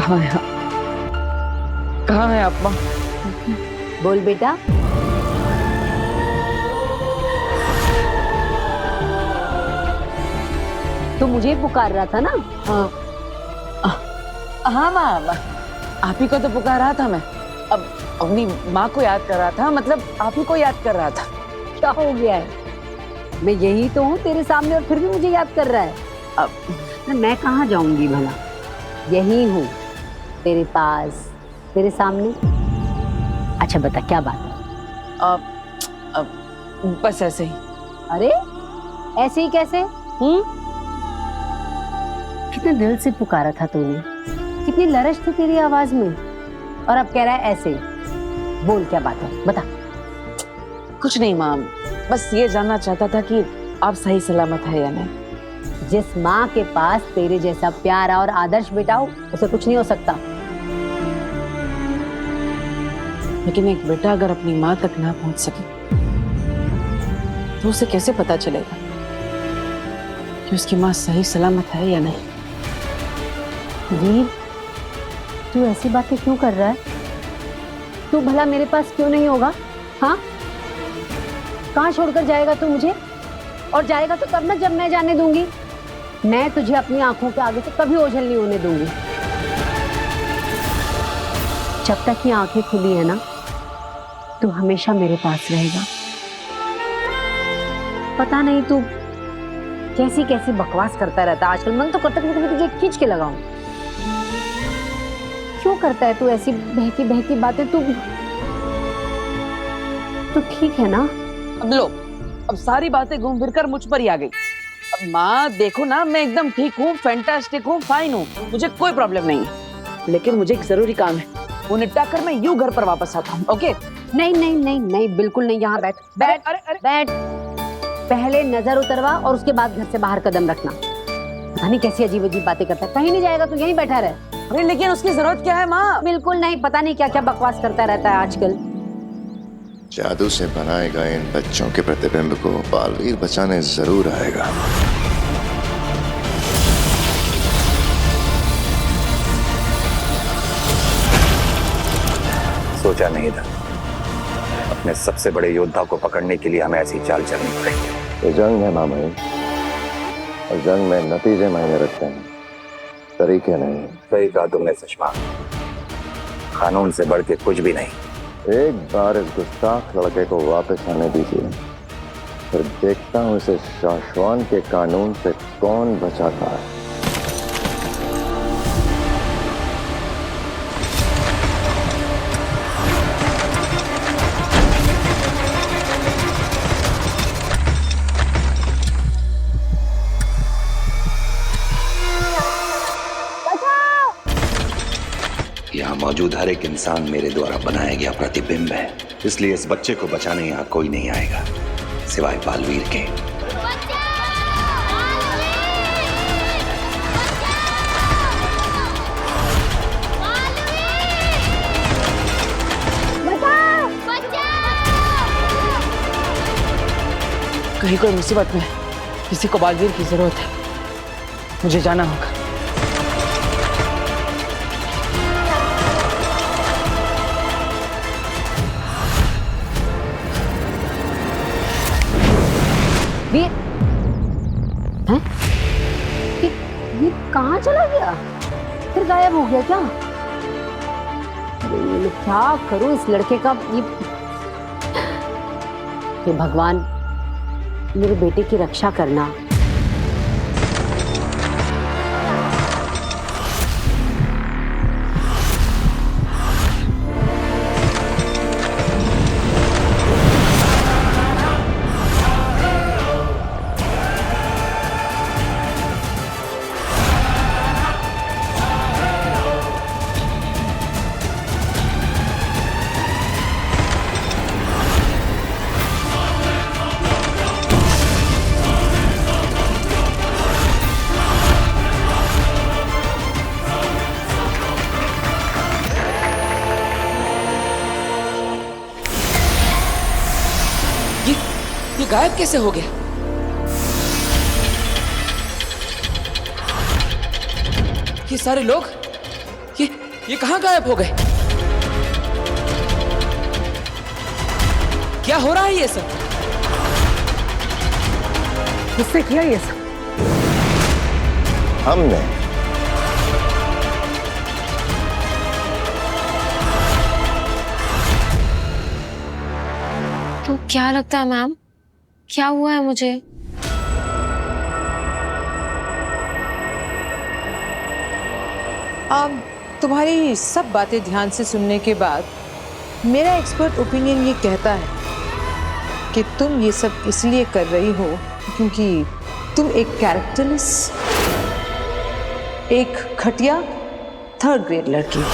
कहाँ है? कहाँ है आप माँ? बोल बेटा। तू मुझे पुकार रहा था ना? हाँ माँ, आप ही को तो पुकार रहा था मैं। अब अपनी माँ को याद कर रहा था, मतलब आप ही को याद कर रहा था। क्या हो गया है? मैं यही तो हूँ तेरे सामने और फिर भी मुझे याद कर रहा है। अब मैं कहाँ जाऊंगी भला? यही हूँ तेरे पास, तेरे सामने। अच्छा बता क्या बात है? अब बस ऐसे ही। अरे ऐसे ही कैसे? कितने दिल से पुकारा था तूने, कितनी लरज थी तेरी आवाज में, और अब कह रहा है ऐसे। बोल क्या बात है, बता। कुछ नहीं माँ, बस ये जानना चाहता था कि आप सही सलामत है या नहीं। जिस माँ के पास तेरे जैसा प्यारा और आदर्श बेटा हो, उसे कुछ नहीं हो सकता। लेकिन एक बेटा अगर अपनी माँ तक ना पहुंच सके तो उसे कैसे पता चलेगा कि उसकी माँ सही सलामत है या नहीं? वीर, तू ऐसी बातें क्यों कर रहा है? तू भला मेरे पास क्यों नहीं होगा? हाँ, कहाँ छोड़कर जाएगा तू मुझे? और जाएगा तो तब ना जब मैं जाने दूंगी। मैं तुझे अपनी आंखों के आगे से कभी ओझल नहीं होने दूंगी। जब तक ये आंखें खुली है ना, तू हमेशा मेरे पास रहेगा। पता नहीं तू कैसी कैसी बकवास करता रहता है आजकल। मन तो करता है कि मैं तुझे खींच के लगाऊं। क्यों करता है तू ऐसी बहकी बहकी बातें? तू ठीक है ना? अब लो, अब सारी बातें घूम फिर कर मुझ पर ही आ गई। अब माँ देखो ना, मैं एकदम ठीक हूँ, फैंटास्टिक हूँ, फाइन हूँ, मुझे कोई प्रॉब्लम नहीं है। लेकिन मुझे एक जरूरी काम है, वो निपटा कर मैं यूं घर पर वापस आता हूँ। ओके? नहीं नहीं नहीं नहीं, बिल्कुल नहीं। यहाँ बैठ बैठ अरे अरे बैठ। पहले नजर उतरवा और उसके बाद घर से बाहर कदम रखना। पता नहीं कैसी अजीब अजीब बातें करता है। कहीं नहीं जाएगा तू, यहीं बैठा रहे। अरे लेकिन उसकी जरूरत क्या है माँ? बिल्कुल नहीं, पता नहीं क्या क्या बकवास करता रहता है आजकल। जादू से बनाए गए इन बच्चों के प्रतिबिंब को बालवीर बचाने जरूर आएगा। सोचा नहीं था अपने सबसे बड़े योद्धा को पकड़ने के लिए हमें ऐसी चाल चलनी पड़ेगी। ये जंग है मामा जी, और जंग में नतीजे मायने रखते हैं, तरीके नहीं। सही कहा तुमने सुषमा, कानून से बढ़ के कुछ भी नहीं। एक बार इस गुस्ताख लड़के को वापस आने दीजिए, फिर देखता हूँ इसे शाश्वान के कानून से कौन बचाता है। यहाँ मौजूद हर एक इंसान मेरे द्वारा बनाया गया प्रतिबिंब है, इसलिए इस बच्चे को बचाने यहाँ कोई नहीं आएगा सिवाय बालवीर के। कहीं कोई मुसीबत में किसी को बालवीर की जरूरत है, मुझे जाना होगा। वीर, हैं? ये कहाँ चला गया? फिर गायब हो गया क्या? अरे मैं क्या करूं इस लड़के का? ये भगवान, मेरे बेटे की रक्षा करना। ये गायब कैसे हो गया? ये सारे लोग, ये ये कहाँ गायब हो गए? क्या हो रहा है ये सब? किसने किया ये सब? हमने। तो क्या लगता है मैम, क्या हुआ है मुझे? अब तुम्हारी सब बातें ध्यान से सुनने के बाद मेरा एक्सपर्ट ओपिनियन ये कहता है कि तुम ये सब इसलिए कर रही हो क्योंकि तुम एक कैरेक्टरलेस, एक घटिया थर्ड ग्रेड लड़की हो।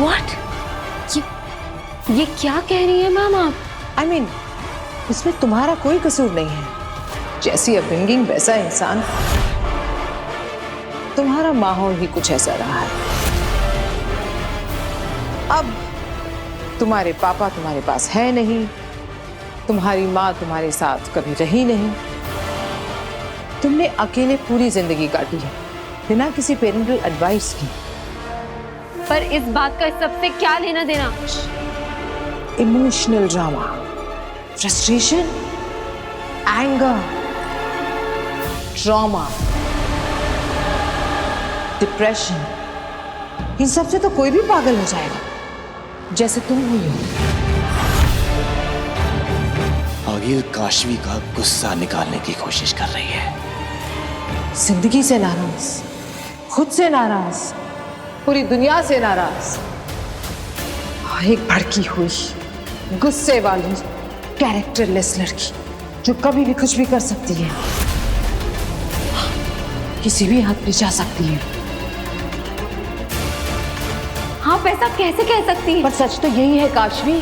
What? ये क्या कह रही है मैम आप? I mean, इसमें तुम्हारा कोई कसूर नहीं है। जैसी अपब्रिंगिंग वैसा इंसान। तुम्हारा माहौल ही कुछ ऐसा रहा है। अब तुम्हारे पापा तुम्हारे पास है नहीं, तुम्हारी माँ तुम्हारे साथ कभी रही नहीं, तुमने अकेले पूरी जिंदगी काटी है बिना किसी पेरेंटल एडवाइस की। पर इस बात का सबसे क्या लेना देना? Emotional drama, frustration, anger, trauma, depression, इन सब से तो कोई भी पागल हो जाएगा जैसे तुम हुई हो। आगिर काशवी का गुस्सा निकालने की कोशिश कर रही है। जिंदगी से नाराज, खुद से नाराज, पूरी दुनिया से नाराज, और एक भड़की हुई गुस्से वाली कैरेक्टरलेस लड़की जो कभी भी कुछ भी कर सकती है, किसी भी हद पे जा सकती है। आप ऐसा कैसे कह सकती हैं? पर सच तो यही है काशवी,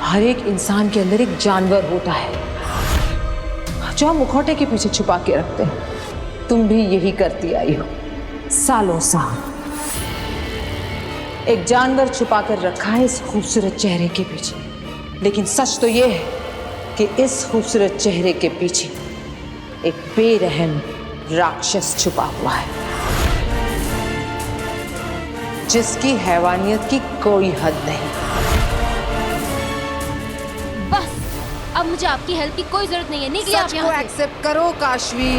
हर एक इंसान के अंदर एक जानवर होता है जो हम मुखौटे के पीछे छुपा के रखते हैं। तुम भी यही करती आई हो सालों साल। एक जानवर छुपा कर रखा है इस खूबसूरत चेहरे के पीछे, लेकिन सच तो यह है कि इस खूबसूरत चेहरे के पीछे एक बेरहम राक्षस छुपा हुआ है जिसकी हैवानियत की कोई हद नहीं। बस अब मुझे आपकी हेल्प की कोई जरूरत नहीं है। निकलिए आप सच को यहाँ से। एक्सेप्ट करो काशवी।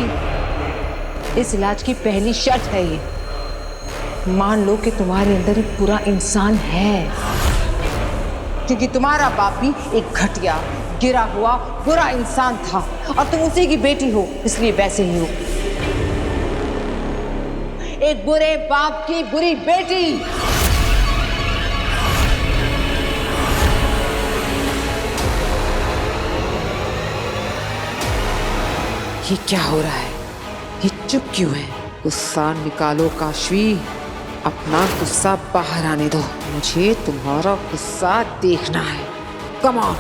इस इलाज की पहली शर्त है ये, मान लो कि तुम्हारे अंदर एक बुरा इंसान है, क्योंकि तुम्हारा बाप भी एक घटिया, गिरा हुआ बुरा इंसान था और तुम उसी की बेटी हो, इसलिए वैसे ही हो। एक बुरे बाप की बुरी बेटी। ये क्या हो रहा है? ये चुप क्यों है? गुस्सा निकालो काशवी, अपना गुस्सा बाहर आने दो। मुझे तुम्हारा गुस्सा देखना है। Come on.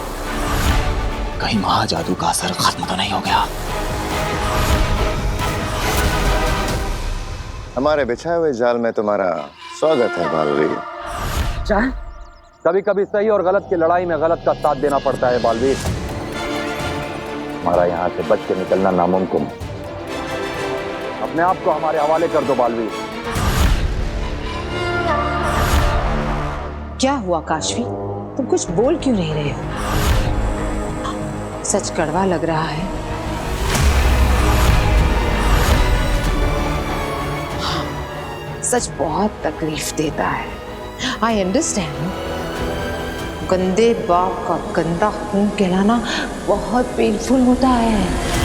कहीं महाजादू का असर खत्म तो नहीं हो गया? हमारे बिछाए हुए जाल में तुम्हारा स्वागत है बालवी। जान, कभी कभी सही और गलत की लड़ाई में गलत का साथ देना पड़ता है बालवीर। हमारा यहाँ से बच के निकलना नामुमकिन है। अपने आप को हमारे हवाले कर दो बालवीर। क्या हुआ काशवी? तुम कुछ बोल क्यों नहीं रहे हो? सच कड़वा लग रहा है। हाँ, सच बहुत तकलीफ देता है। I understand. गंदे बाप का गंदा खून कहलाना बहुत पेनफुल होता है।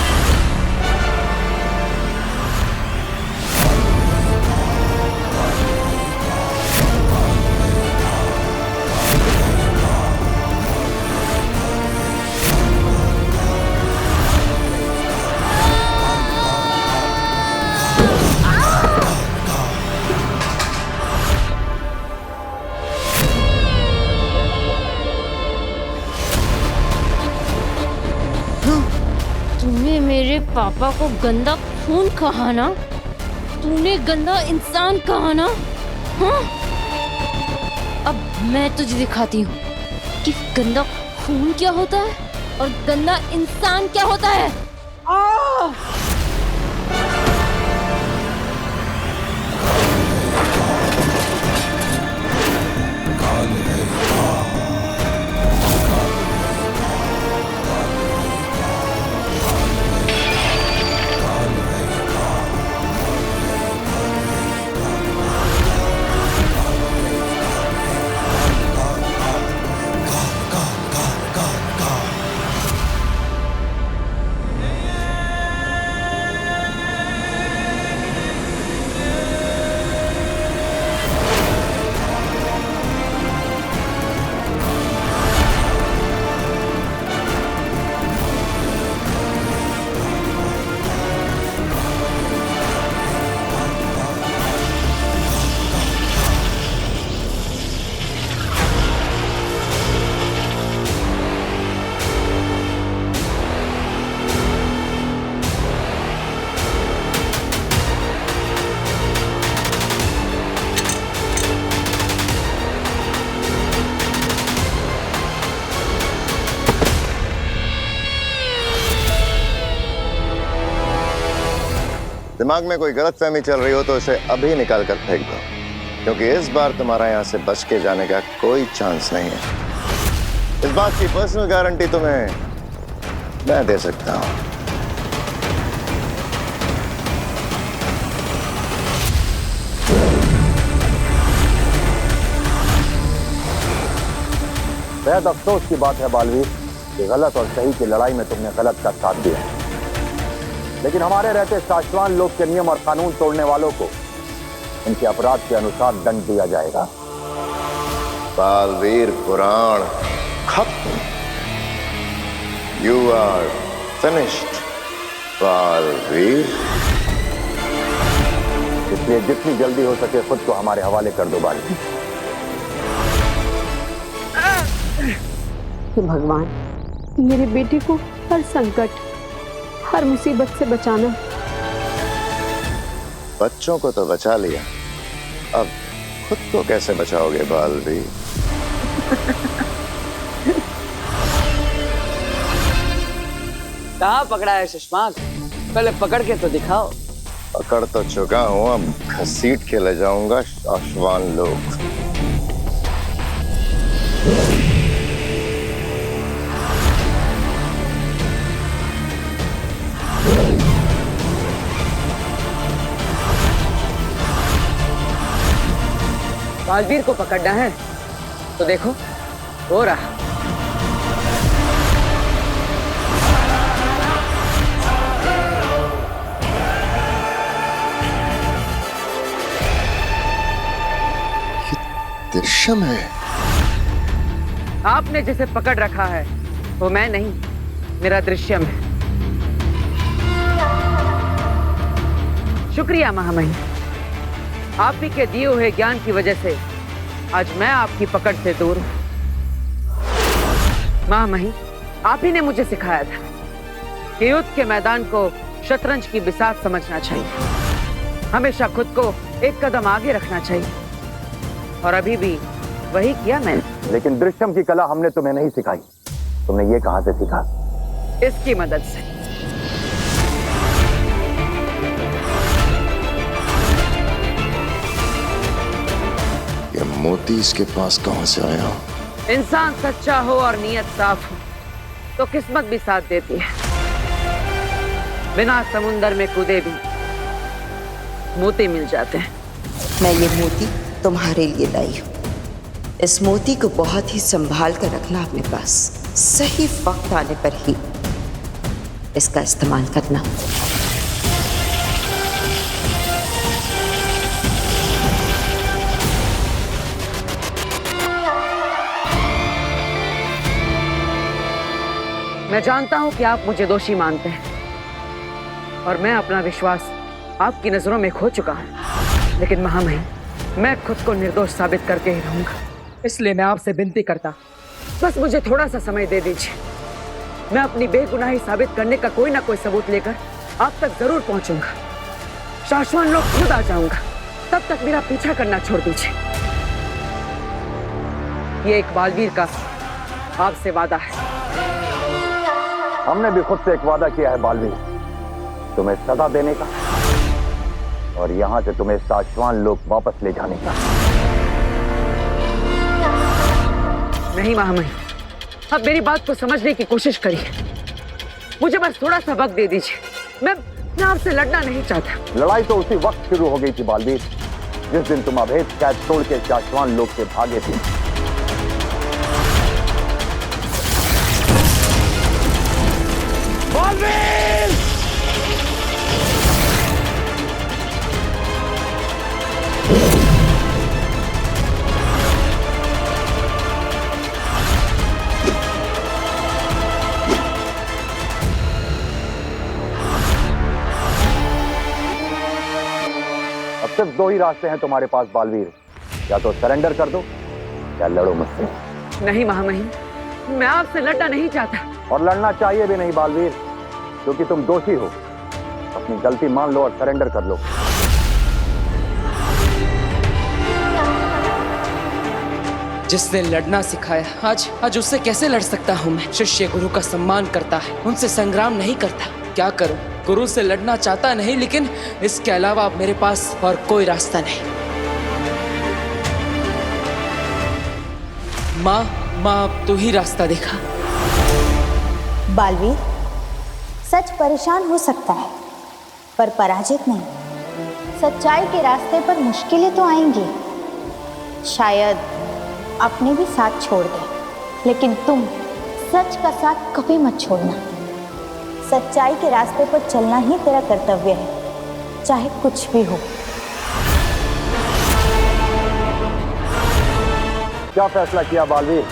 तूने मेरे पापा को गंदा खून कहा ना? तूने गंदा इंसान कहा ना? हाँ? अब मैं तुझे दिखाती हूँ कि गंदा खून क्या होता है और गंदा इंसान क्या होता है। दिमाग में कोई गलतफहमी चल रही हो तो उसे अभी निकाल कर फेंक दो, क्योंकि इस बार तुम्हारा यहाँ से बच के जाने का कोई चांस नहीं है। इस बात की पर्सनल गारंटी तुम्हें मैं दे सकता हूँ। बेहद अफसोस की बात है बालवीर कि गलत और सही की लड़ाई में तुमने गलत का साथ दिया, लेकिन हमारे रहते शाश्वान लोक के नियम और कानून तोड़ने वालों को उनके अपराध के अनुसार दंड दिया जाएगा। बालवीर पुराण खत्म। You are finished Baalveer. इसलिए जितनी जल्दी हो सके खुद को हमारे हवाले कर दो बालवीर। हे भगवान, मेरे बेटे को हर संकट, हर मुसीबत से बचाना। बच्चों को तो बचा लिया, अब खुद को कैसे बचाओगे बालवीर? कहाँ पकड़ा है सुषमा? पहले पकड़ के तो दिखाओ। पकड़ तो चुका हूं, अब घसीट के ले जाऊंगा शाश्वान लोग। बालवीर को पकड़ना है तो देखो हो रहा। दृश्यम है। आपने जिसे पकड़ रखा है वो मैं नहीं, मेरा दृश्यम है। शुक्रिया महामहिम, आप ही के दिए हुए ज्ञान की वजह से आज मैं आपकी पकड़ से दूर हूं। महामहिम, आप ही ने मुझे सिखाया था कि युद्ध के मैदान को शतरंज की बिसात समझना चाहिए, हमेशा खुद को एक कदम आगे रखना चाहिए, और अभी भी वही किया मैंने। लेकिन दृश्यम की कला हमने तुम्हें नहीं सिखाई, तुमने ये कहां से सीखा? इसकी मदद से। ये मोती इसके पास कहां से आया? इंसान सच्चा हो और नीयत साफ हो तो किस्मत भी साथ देती है। बिना समुंदर में कूदे भी मोती मिल जाते हैं। मैं ये मोती तुम्हारे लिए लाई हूँ। इस मोती को बहुत ही संभाल कर रखना अपने पास, सही वक्त आने पर ही इसका इस्तेमाल करना। मैं जानता हूं कि आप मुझे दोषी मानते हैं और मैं अपना विश्वास आपकी नजरों में खो चुका हूं, लेकिन महामहिम, मैं खुद को निर्दोष साबित करके ही रहूंगा। इसलिए मैं आपसे विनती करता, बस मुझे थोड़ा सा समय दे दीजिए। मैं अपनी बेगुनाही साबित करने का कोई ना कोई सबूत लेकर आप तक जरूर पहुंचूंगा। शाश्वान लोग खुद आ जाऊंगा, तब तक मेरा पीछा करना छोड़ दीजिए। ये एक बालवीर का आपसे वादा है। हमने भी खुद से एक वादा किया है बालवीर, तुम्हें सजा देने का और यहां से तुम्हें शाश्वान लोग वापस ले जाने का। नहीं महामहिम, अब मेरी बात को समझने की कोशिश करिए। मुझे बस थोड़ा सा वक्त दे दीजिए। मैं आपसे लड़ना नहीं चाहता। लड़ाई तो उसी वक्त शुरू हो गई थी बालवीर, जिस दिन तुम अभेद कैद तोड़ के शाश्वान लोग से भागे थे। अब सिर्फ दो ही रास्ते हैं तुम्हारे पास बालवीर, या तो सरेंडर कर दो या लड़ो मुझसे। नहीं महामहिम, मैं आपसे लड़ना नहीं चाहता। और लड़ना चाहिए भी नहीं बालवीर, क्योंकि तुम दोषी हो। अपनी गलती मान लो और सरेंडर कर लो। जिसने लड़ना सिखाया, आज उससे कैसे लड़ सकता हूँ मैं? शिष्य गुरु का सम्मान करता है, उनसे संग्राम नहीं करता। क्या करूं? गुरु से लड़ना चाहता नहीं, लेकिन इसके अलावा अब मेरे पास और कोई रास्ता नहीं। माँ अब तू ही रास्ता दिखा। बालवीर, सच परेशान हो सकता है पर पराजित नहीं। सच्चाई के रास्ते पर मुश्किलें तो आएंगी, शायद अपने भी साथ छोड़ दे, लेकिन तुम सच का साथ कभी मत छोड़ना। सच्चाई के रास्ते पर चलना ही तेरा कर्तव्य है, चाहे कुछ भी हो। क्या फैसला किया बालवीर?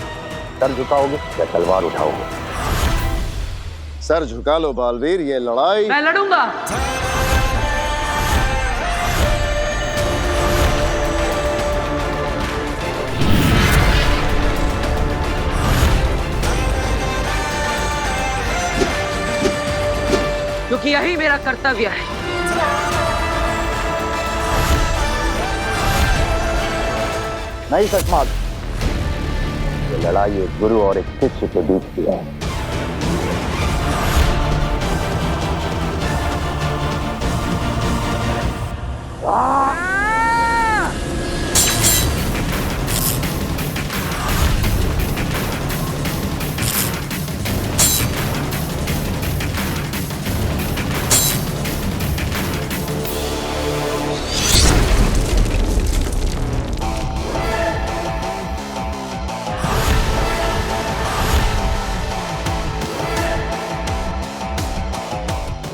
सर झुकाओगे या तलवार उठाओगे? सर झुका लो बालवीर, ये लड़ाई मैं लड़ूंगा। क्योंकि यही मेरा कर्तव्य है। नहीं सचमात, ये लड़ाई एक गुरु और एक शिष्य के बीच की है।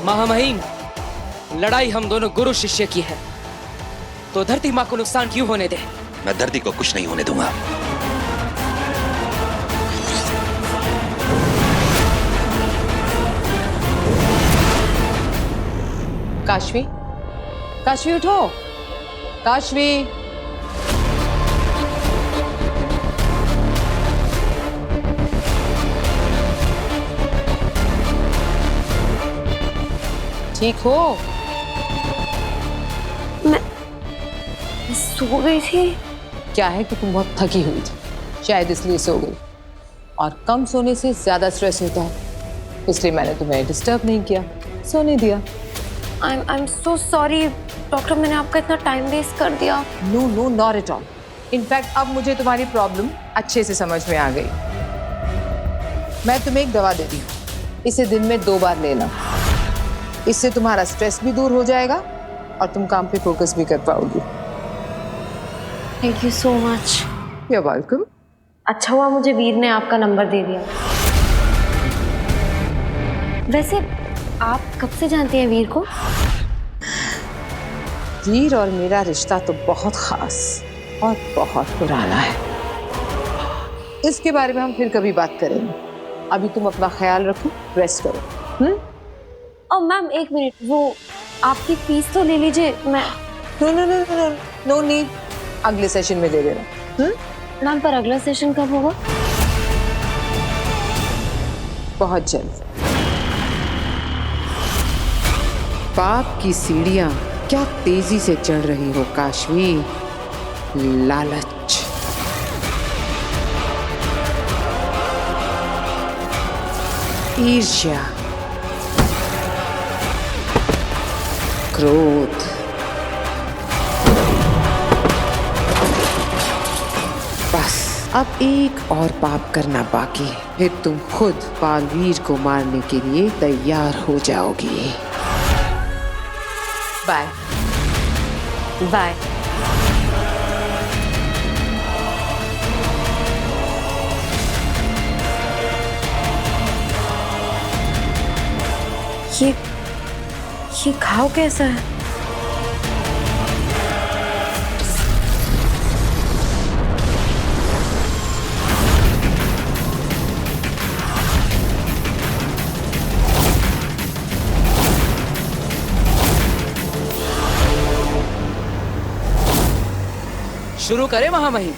महामहिम, लड़ाई हम दोनों गुरु शिष्य की है, तो धरती माँ को नुकसान क्यों होने दे? मैं धरती को कुछ नहीं होने दूंगा। काशवी, काशवी उठो। काशवी, ठीक हो? मैं सो गई थी। क्या है कि तुम बहुत थकी हुई थी, शायद इसलिए सो गई। और कम सोने से ज्यादा स्ट्रेस होता है, इसलिए मैंने तुम्हें डिस्टर्ब नहीं किया, सोने दिया। I am so sorry doctor, मैंने आपका इतना टाइम वेस्ट कर दिया। No no, not at all. In fact अब मुझे तुम्हारी प्रॉब्लम अच्छे से समझ में आ गई। मैं तुम्हें एक दवा देती हूँ, इसे दिन में 2 बार लेना। इससे तुम्हारा स्ट्रेस भी दूर हो जाएगा और तुम काम पे फोकस भी कर पाओगी। Thank you so much. You are welcome. अच्छा हुआ मुझे वीर ने आपका नंबर दे दिया। वैसे आप कब से जानते हैं वीर को? वीर और मेरा रिश्ता तो बहुत खास और बहुत पुराना है। इसके बारे में हम फिर कभी बात करेंगे। अभी तुम अपना ख्याल रखो, रेस्ट करो। और मैम एक मिनट, वो आपकी फीस तो ले लीजिए। मैं नो नीड, अगले सेशन में दे देना। मैम पर अगला सेशन कब होगा? बहुत जल्द। पाप की सीढ़ियां क्या तेजी से चढ़ रही हो काशवी। लालच, ईर्ष्या, क्रोध, बस अब एक और पाप करना बाकी है, फिर तुम खुद बालवीर को मारने के लिए तैयार हो जाओगी। Bye bye. ये घाव कैसा है? शुरू करें महामहिम?